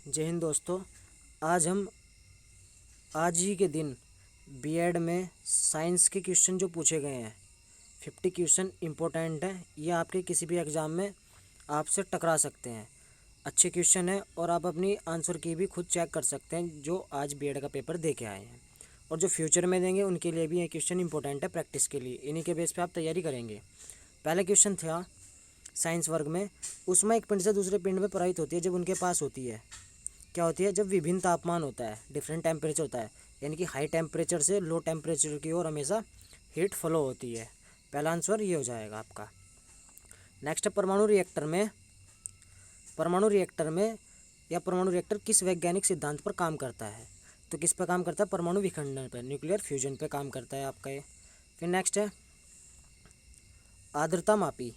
जय हिंद दोस्तों। आज ही के दिन बीएड में साइंस के क्वेश्चन जो पूछे गए हैं 50 क्वेश्चन इम्पोर्टेंट हैं। ये आपके किसी भी एग्ज़ाम में आपसे टकरा सकते हैं। अच्छे क्वेश्चन हैं और आप अपनी आंसर की भी खुद चेक कर सकते हैं जो आज बीएड का पेपर दे के आए हैं, और जो फ्यूचर में देंगे उनके लिए भी ये क्वेश्चन इंपॉर्टेंट है प्रैक्टिस के लिए। इन्हीं के बेस पे आप तैयारी करेंगे। पहला क्वेश्चन था साइंस वर्ग में, उसमें एक पिंड से दूसरे पिंड में प्रवाहित होती है जब उनके पास होती है। क्या होती है? जब विभिन्न तापमान होता है, डिफरेंट टेम्परेचर होता है, यानी कि हाई टेम्परेचर से लो टेम्परेचर की ओर हमेशा हीट फ्लो होती है। पहला आंसर ये हो जाएगा आपका। नेक्स्ट है परमाणु रिएक्टर में या परमाणु रिएक्टर किस वैज्ञानिक सिद्धांत पर काम करता है? तो किस पर काम करता है? परमाणु विखंडन पर, न्यूक्लियर फ्यूजन पर काम करता है आपका ये। फिर नेक्स्ट है आर्द्रता मापी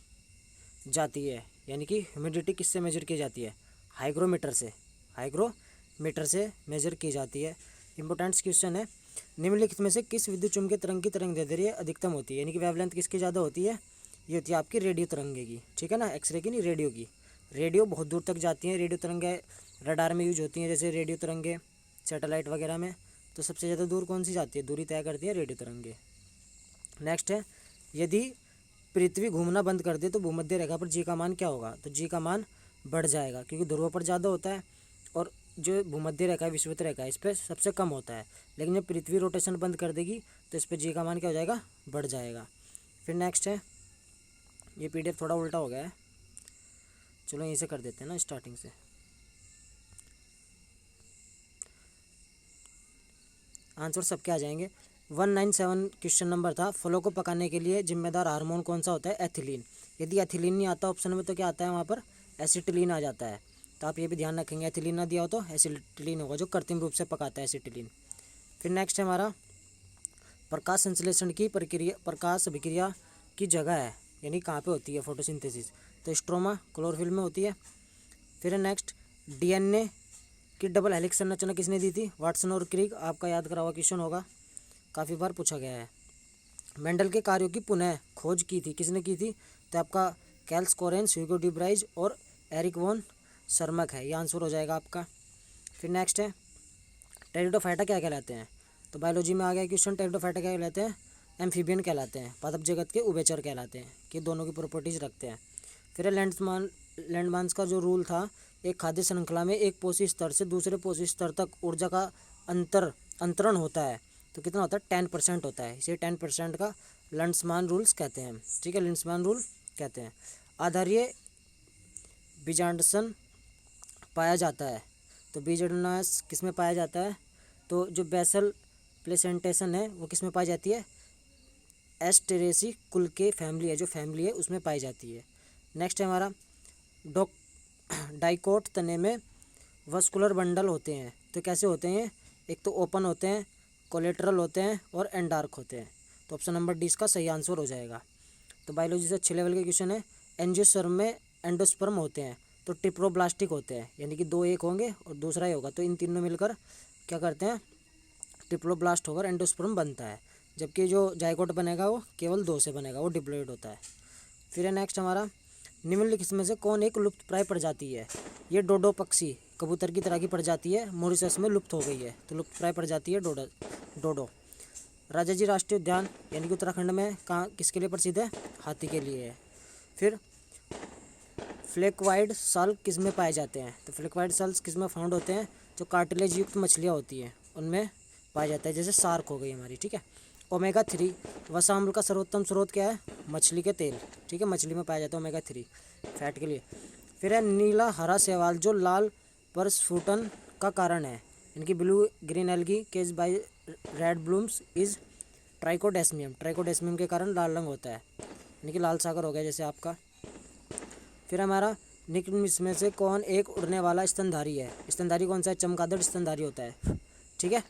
जाती है, यानी कि ह्यूमिडिटी किससे मेजर की जाती है? हाइग्रोमीटर से मेजर की जाती है। इंपॉर्टेंट क्वेश्चन है, निम्नलिखित में से किस विद्युत चुम्बकीय तरंग की तरंग दैर्ध्य अधिकतम होती है? यानी कि वेवलेंथ किसकी ज़्यादा होती है? ये होती है आपकी रेडियो तरंगे की, ठीक है ना, एक्सरे की नहीं, रेडियो की। रेडियो बहुत दूर तक जाती हैं। रेडियो तरंगे रडार में यूज होती हैं, जैसे रेडियो तरंगे सैटेलाइट वगैरह में। तो सबसे ज़्यादा दूर कौन सी जाती है? दूरी तय करती है रेडियो तरंगे। नेक्स्ट है, यदि पृथ्वी घूमना बंद कर दे तो भूमध्य रेखा पर जी का मान क्या होगा? तो जी का मान बढ़ जाएगा, क्योंकि ध्रुवों पर ज़्यादा होता है और जो भूमध्य रेखा है, विषुवत रेखा है, इस पर सबसे कम होता है। लेकिन जब पृथ्वी रोटेशन बंद कर देगी तो इस पर जी का मान क्या हो जाएगा? बढ़ जाएगा। फिर नेक्स्ट है, ये पीडीएफ थोड़ा उल्टा हो गया है, चलो यहीं से कर देते हैं ना, स्टार्टिंग से। आंसर सबके आ जाएंगे। 197 क्वेश्चन नंबर था, फलों को पकाने के लिए जिम्मेदार हार्मोन कौन सा होता है? एथिलीन। यदि एथिलीन नहीं आता ऑप्शन में तो क्या आता है वहाँ पर? एसिटिलीन आ जाता है। तो आप ये भी ध्यान रखेंगे, एथिलीन ना दिया हो तो एसिटिलीन होगा, जो कृत्रिम रूप से पकाता है एसिटिलीन। फिर नेक्स्ट है हमारा प्रकाश संश्लेषण की प्रक्रिया, प्रकाश अभिक्रिया की जगह है, यानी कहाँ पे होती है फोटोसिंथेसिस? तो स्ट्रोमा क्लोरोफिल में होती है। फिर नेक्स्ट, डीएनए की डबल हेलिक्स संरचना किसने दी थी? वाटसन और क्रिक। आपका याद करा हुआ क्वेश्चन होगा, काफ़ी बार पूछा गया है। मेंडल के कार्यों की पुनः खोज की थी, किसने की थी? तो आपका कैल्स कोरेंस, ह्यूगो डी ब्राइज और एरिक वॉन शर्मक है। ये आंसर हो जाएगा आपका। फिर नेक्स्ट है, टेरिडोफाइटा क्या कहलाते हैं? तो बायोलॉजी में आ गया क्वेश्चन, टेरिडोफाइटा क्या कहलाते हैं? एम्फीबियन कहलाते हैं, पादप जगत के उभयचर कहलाते हैं, कि दोनों की प्रॉपर्टीज रखते हैं। फिर लैंडमार्क्स का जो रूल था, एक खाद्य श्रृंखला में एक पोषी स्तर से दूसरे पोषी स्तर तक ऊर्जा का अंतरण होता है, तो कितना होता है? 10% होता है। इसे 10% का लैंड्समान रूल्स कहते हैं, ठीक है, लैंड्समान रूल कहते हैं। आधारीय बीजांडसन पाया जाता है, तो बीजांडस किस में पाया जाता है? तो जो बेसल प्लेसेंटेशन है वो किस में पाई जाती है? एस्टेरेसी कुल के फैमिली है, जो फैमिली है उसमें पाई जाती है। नेक्स्ट है हमारा डाइकोट तने में वस्कुलर बंडल होते हैं, तो कैसे होते हैं? एक तो ओपन होते हैं, कोलेटरल होते हैं और एंडार्क होते हैं। तो ऑप्शन नंबर डी इसका सही आंसर हो जाएगा। तो बायोलॉजी से अच्छे लेवल के क्वेश्चन है। एंजियोस्पर्म में एंडोस्पर्म होते हैं, तो ट्रिप्लोब्लास्टिक होते हैं, यानी कि 2 एक होंगे और दूसरा ही होगा, तो इन तीनों मिलकर क्या करते हैं? ट्रिप्लोब्लास्ट होकर एंडोस्पर्म बनता है। जबकि जो जाइगोट बनेगा वो केवल 2 से बनेगा, वो डिप्लॉइड होता है। फिर है नेक्स्ट हमारा, निम्नलिखित में से कौन एक लुप्त प्राय प्रजाति है? ये डोडो पक्षी कबूतर की तरह की प्रजाति है, मॉरिशस में लुप्त हो गई है, तो लुप्त प्राय प्रजाति है डोडो। राजाजी राष्ट्रीय उद्यान यानी कि उत्तराखंड में कहाँ किसके लिए प्रसिद्ध है? हाथी के लिए है। फिर फ्लेकवाइड साल किस में पाए जाते हैं? तो फ्लेकवाइड साल्स किस में फाउंड होते हैं? जो कार्टिलेज युक्त मछलियाँ होती हैं उनमें पाया जाता है, जैसे शार्क हो गई हमारी, ठीक है। ओमेगा 3 वसा अम्ल का सर्वोत्तम स्रोत क्या है? मछली के तेल, ठीक है, मछली में पाया जाता है ओमेगा 3 फैट के लिए। फिर है नीला हरा शैवाल जो लाल परस्फुटन का कारण है, इनकी blue green algae caused by red blooms is Trichodesmium के कारण लाल रंग होता है, यानी कि लाल सागर हो गया जैसे आपका। फिर हमारा निम्न में से कौन एक उड़ने वाला स्तनधारी है? स्तनधारी कौन सा है? चमगादड़ स्तनधारी होता है, ठीक है।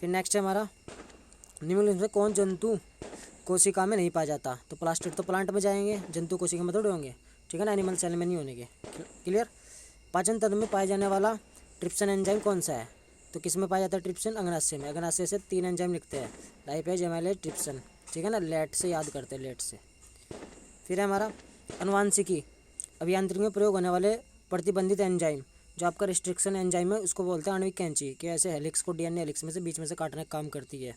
फिर नेक्स्ट है हमारा, निम्नलिखित में कौन जंतु कोशिका में नहीं पाया जाता? तो प्लास्टिड तो प्लांट में जाएंगे, जंतु कोशिका में थोड़े होंगे, ठीक है ना, एनिमल सेल में नहीं होने के, क्लियर। पाचन तंत्र में पाया जाने वाला ट्रिप्सिन एंजाइम कौन सा है? तो किस में पाया जाता है ट्रिप्सिन? अग्नाशय में। अग्नाशय से 3 एंजाइम लिखते हैं, लाइपेज, एमाइलेज, ट्रिप्सिन, ठीक है ना, लेट से याद करते हैं, लेट से। फिर है हमारा अनुवांशिकी अभियांत्रिकी में प्रयोग होने वाले प्रतिबंधित एंजाइम, जो आपका रिस्ट्रिक्शन एंजाइम है उसको बोलते हैं आणविक कैंची, कि ऐसे हेलिक्स को डीएनए हेलिक्स में से बीच में से काटने का काम करती है।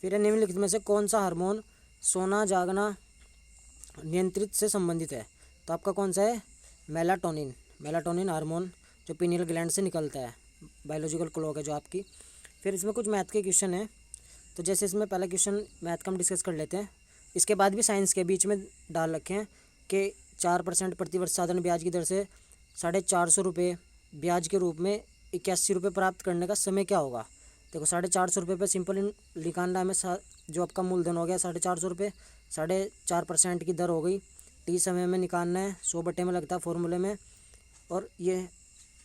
फिर निम्नलिखित में से कौन सा हार्मोन सोना जागना नियंत्रित से संबंधित है? तो आपका कौन सा है? मेलाटोनिन। मेलाटोनिन हार्मोन जो पीनियल ग्लैंड से निकलता है, बायोलॉजिकल क्लॉक है जो आपकी। फिर इसमें कुछ मैथ के क्वेश्चन है, तो जैसे इसमें पहला क्वेश्चन मैथ का हम डिस्कस कर लेते हैं। इसके बाद भी साइंस के बीच में डाल रखे हैं कि 4% प्रतिवर्ष साधारण ब्याज की दर से 450 रुपये ब्याज के रूप में 81 रुपये प्राप्त करने का समय क्या होगा? देखो 450 रुपये पर सिंपल निकालना हमें, जो आपका मूलधन हो गया 450 रुपये, 4.5% की दर हो गई, टी समय में निकालना है, 100 बटे में लगता है फॉर्मूले में, और ये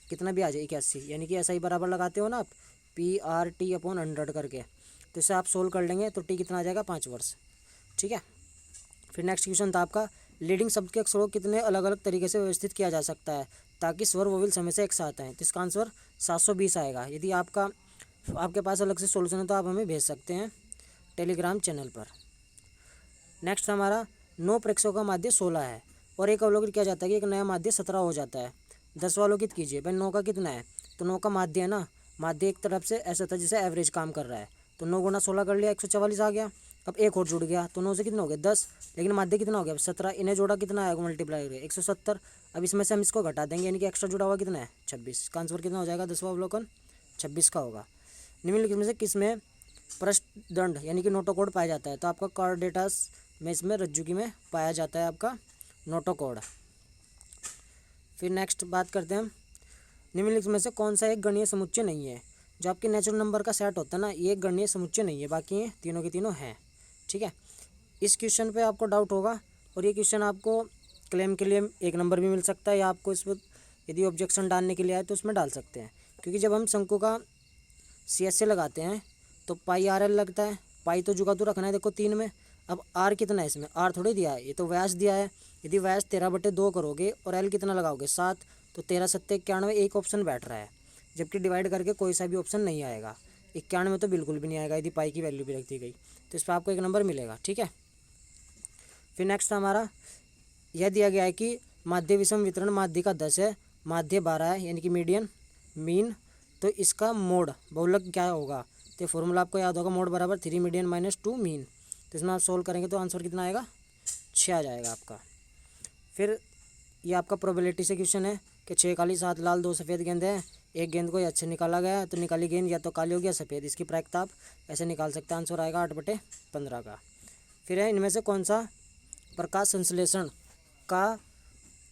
कितना ब्याज है 81, यानी कि ऐसा ही बराबर लगाते हो ना आप, PRT/100 करके, तो इससे आप सोल्व कर लेंगे तो टी कितना आ जाएगा? 5 वर्ष। ठीक है। फिर नेक्स्ट क्वेश्चन था आपका, लीडिंग शब्द के अक्षरों को कितने अलग अलग तरीके से व्यवस्थित किया जा सकता है ताकि स्वर वोवेल समय से एक साथ आएँ? तो इसका आंसर 720 आएगा। यदि आपके पास अलग से सोल्यूशन है तो आप हमें भेज सकते हैं टेलीग्राम चैनल पर। नेक्स्ट हमारा 9 प्रेक्षकों का माध्य 16 है और एक अवलोकन किया जाता है कि एक नया माध्य 17 हो जाता है। 10 अवलोकित कीजिए। भाई 9 का कितना है? तो 9 का माध्य है ना, माध्य एक तरफ से ऐसा था जैसे एवरेज काम कर रहा है, तो 9 गुना 16 कर लिया, 144 आ गया। अब एक और जुड़ गया तो 9 से कितना हो गया? 10, लेकिन माध्य कितना हो गया? 17। इन्हें जोड़ा कितना आएगा? मल्टीप्लाई करके 170। अब इसमें से हम इसको घटा देंगे, यानी कि एक्स्ट्रा जुड़ा हुआ कितना है? 26। का आंसर कितना हो जाएगा? 10वां अवलोकन 26 का होगा। निम्नलिखित में से किसमें पृष्ठदंड यानी कि नोटोकॉर्ड पाया जाता है? तो आपका कार्डेटास में, इसमें रज्जुकी में पाया जाता है आपका नोटोकॉर्ड। फिर नेक्स्ट बात करते हैं हम, निम्नलिखित में से कौन सा एक गणीय समुच्चय नहीं है? जो आपके नेचुरल नंबर का सेट होता है ना, ये एक गणीय समुच्चय नहीं है, बाकी ये तीनों के तीनों हैं। ठीक है। इस क्वेश्चन पे आपको डाउट होगा और ये क्वेश्चन आपको क्लेम के लिए 1 नंबर भी मिल सकता है, या आपको इस पर यदि ऑब्जेक्शन डालने के लिए आए तो उसमें डाल सकते हैं, क्योंकि जब हम शंकु का CSA लगाते हैं तो πRL लगता है। पाई तो जुगा तो रखना है देखो 3 में। अब R कितना है इसमें? R थोड़ी दिया है, ये तो व्यास दिया है। यदि व्यास 13/2 करोगे और L कितना लगाओगे? 7, तो 13 7 91, एक ऑप्शन बैठ रहा है, जबकि डिवाइड करके कोई सा भी ऑप्शन नहीं आएगा। 91 तो बिल्कुल भी नहीं आएगा यदि पाई की वैल्यू भी रख दी गई, तो इस पर आपको 1 नंबर मिलेगा। ठीक है। फिर नेक्स्ट हमारा यह दिया गया है कि माध्य विषम वितरण माध्य का 10 है, माध्य 12 है, यानी कि मीडियन मीन, तो इसका मोड बहुलक क्या होगा? तो फॉर्मूला आपको याद होगा, मोड बराबर 3 मीडियन माइनस 2 मीन। तो इसमें आप सोल्व करेंगे तो आंसर कितना आएगा? 6 आ जाएगा आपका। फिर ये आपका प्रोबेबिलिटी से क्वेश्चन है कि 6 काली 7 लाल 2 सफ़ेद गेंद है, एक गेंद को अच्छे निकाला गया है, तो निकाली गेंद या तो काली होगी या सफ़ेद, इसकी प्रायिकता आप ऐसे निकाल सकते हैं। आंसर आएगा 8/15 का। फिर है, इनमें से कौन सा प्रकाश संश्लेषण का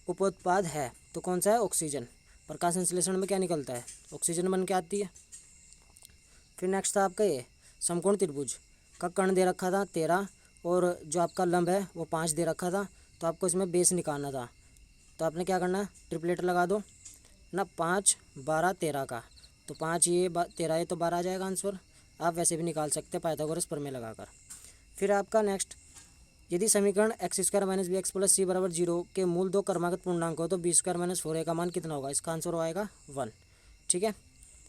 उपोत्पाद है? तो कौन सा है? ऑक्सीजन। प्रकाश संश्लेषण में क्या निकलता है? ऑक्सीजन बन के आती है। फिर नेक्स्ट था आपका ये समकोण त्रिभुज का कर्ण दे रखा था 13, और जो आपका लंब है वो 5 दे रखा था, तो आपको इसमें बेस निकालना था। तो आपने क्या करना है? ट्रिपलेट लगा दो ना, 5 12 13 का, तो 5 ये 13 ये तो 12 आ जाएगा आंसर। आप वैसे भी निकाल सकते हैं पाइथागोरस प्रमेय लगाकर। फिर आपका नेक्स्ट, यदि समीकरण x² - bx + c = 0 के मूल 2 क्रमागत पूर्णांक हो तो b² - 4a का मान कितना होगा? इसका आंसर आएगा 1। ठीक है,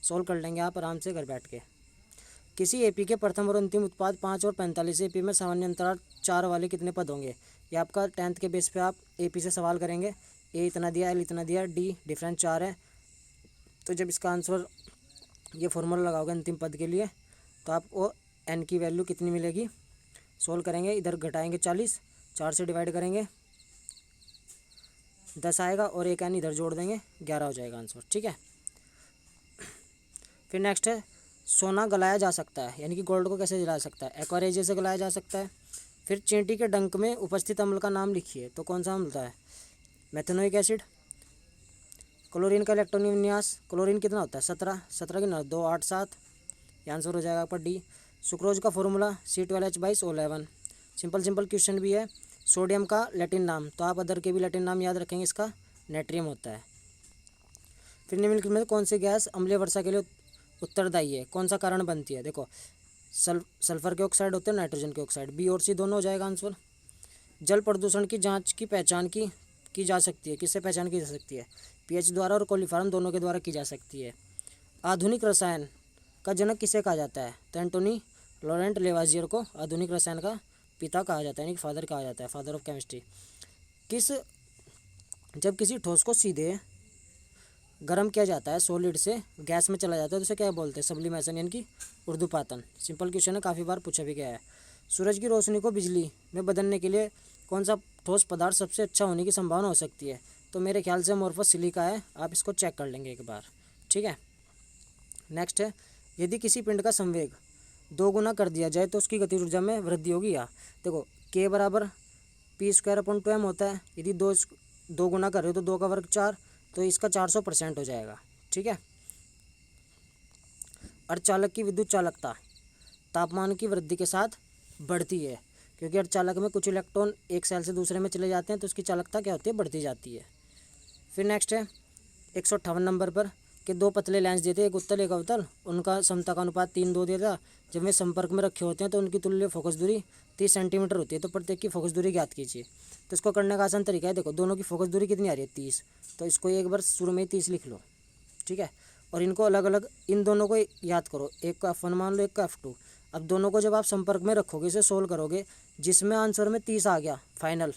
सोल्व कर लेंगे आप आराम से घर बैठ के। किसी एपी के प्रथम और अंतिम उत्पाद 5 और 45 एपी में सामान्य अंतराल 4 वाले कितने पद होंगे? ये आपका 10th के बेस पे आप एपी से सवाल करेंगे। ए इतना दिया, एल इतना दिया, डी डिफरेंस 4 है, तो जब इसका आंसर ये फॉर्मूला लगाओगे अंतिम पद के लिए तो आपको एन की वैल्यू कितनी मिलेगी? सोल्व करेंगे, इधर घटाएंगे 40, 4 से डिवाइड करेंगे 10 आएगा, और एक एन इधर जोड़ देंगे 11 हो जाएगा आंसर। ठीक है। फिर नेक्स्ट है, सोना गलाया जा सकता है, यानी कि गोल्ड को कैसे जला सकता है? एक्वारेज से गलाया जा सकता है। फिर चींटी के डंक में उपस्थित अम्ल का नाम लिखिए, तो कौन सा अम्ल था? Methanoic acid. क्लोरीन का इलेक्ट्रॉन विन्यास, क्लोरीन कितना होता है? 17, 17 कितना 2 8 7, ये आंसर हो जाएगा आपका डी। सुक्रोज का फॉर्मूला C12H22O11। सिंपल क्वेश्चन भी है। सोडियम का लैटिन नाम, तो आप अदर के भी लैटिन नाम याद रखेंगे, इसका नेट्रियम होता है। फिर निम्नलिखित में कौन सी गैस अम्लीय वर्षा के लिए उत्तरदायी है? कौन सा कारण बनती है? देखो सल्फर के ऑक्साइड होते हैं, नाइट्रोजन के ऑक्साइड, बी और सी दोनों हो जाएगा आंसर। जल प्रदूषण की जांच की पहचान की जा सकती है, किससे पहचान की जा सकती है? पीएच द्वारा और कोलिफॉर्म दोनों के द्वारा की जा सकती है। आधुनिक रसायन का जनक किसे कहा जाता है? तो एंटोनी लॉरेंट लेवाजियर को आधुनिक रसायन का पिता कहा जाता है, यानी फादर कहा जाता है, फादर ऑफ केमिस्ट्री। जब किसी ठोस को सीधे गर्म किया जाता है सॉलिड से गैस में चला जाता है तो उसे क्या बोलते हैं, सब्लिमेशन, यानी कि उर्ध्वपातन। सिंपल क्वेश्चन है, काफ़ी बार पूछा भी गया है। सूरज की रोशनी को बिजली में बदलने के लिए कौन सा ठोस पदार्थ सबसे अच्छा होने की संभावना हो सकती है? तो मेरे ख्याल से अमोर्फस सिलिका है, आप इसको चेक कर लेंगे एक बार, ठीक है। नेक्स्ट है, यदि किसी पिंड का संवेग 2 गुना कर दिया जाए तो उसकी गतिज ऊर्जा में वृद्धि होगी या? देखो k बराबर p² होता है। यदि 2 गुना कर रहे हो तो 2 का वर्ग 4, तो इसका 400% हो जाएगा, ठीक है। अर्धचालक की विद्युत चालकता तापमान की वृद्धि के साथ बढ़ती है, क्योंकि अर्धचालक में कुछ इलेक्ट्रॉन एक सेल से दूसरे में चले जाते हैं तो उसकी चालकता क्या होती है, बढ़ती जाती है। फिर नेक्स्ट है 158 नंबर पर कि 2 पतले लेंस देते हैं, एक उत्तल एक अवतल, उनका समता का अनुपात 3:2 देता। जब वे संपर्क में रखे होते हैं तो उनकी तुल्य फोकस दूरी 30 सेंटीमीटर होती है। तो प्रत्येक की फोकस दूरी ज्ञात कीजिए। तो इसको करने का आसान तरीका है, देखो दोनों की फोकस दूरी कितनी आ रही है, 30, तो इसको एक बार शुरू में ही 30 लिख लो, ठीक है। और इनको अलग अलग, इन दोनों को याद करो, एक का F1 मान लो, एक का F2। अब दोनों को जब आप संपर्क में रखोगे, इसे सोल्व करोगे, जिसमें आंसर में 30 आ गया फाइनल,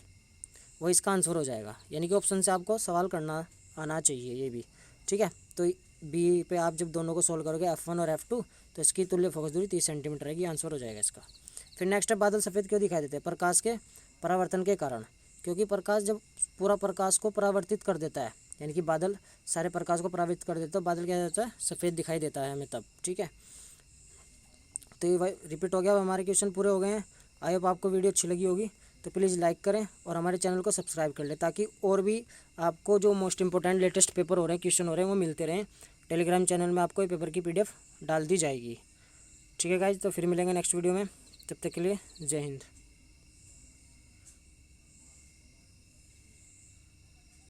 वो इसका आंसर हो जाएगा। यानी कि ऑप्शन से आपको सवाल करना आना चाहिए ये भी, ठीक है। तो बी पे आप जब दोनों को सोल्व करोगे F1 और F2, तो इसकी तुल्य फोकस दूरी 30 सेंटीमीटर रहेगी, आंसर हो जाएगा इसका। फिर नेक्स्ट है, बादल सफ़ेद क्यों दिखाई देते हैं? प्रकाश के परावर्तन के कारण, क्योंकि प्रकाश जब पूरा प्रकाश को परावर्तित कर देता है, यानी कि बादल सारे प्रकाश को परावर्तित कर देता है, तो बादल क्या होता है, सफ़ेद दिखाई देता है हमें तब, ठीक है। तो ये रिपीट हो गया। अब हमारे क्वेश्चन पूरे हो गए हैं। आई होप आपको वीडियो अच्छी लगी होगी, तो प्लीज़ लाइक करें और हमारे चैनल को सब्सक्राइब कर लें, ताकि और भी आपको जो मोस्ट इंपॉर्टेंट लेटेस्ट पेपर हो रहे हैं, क्वेश्चन हो रहे हैं, वो मिलते रहें। टेलीग्राम चैनल में आपको ये पेपर की PDF डाल दी जाएगी, ठीक है गाइज। तो फिर मिलेंगे नेक्स्ट वीडियो में, तब तक के लिए जय हिंद।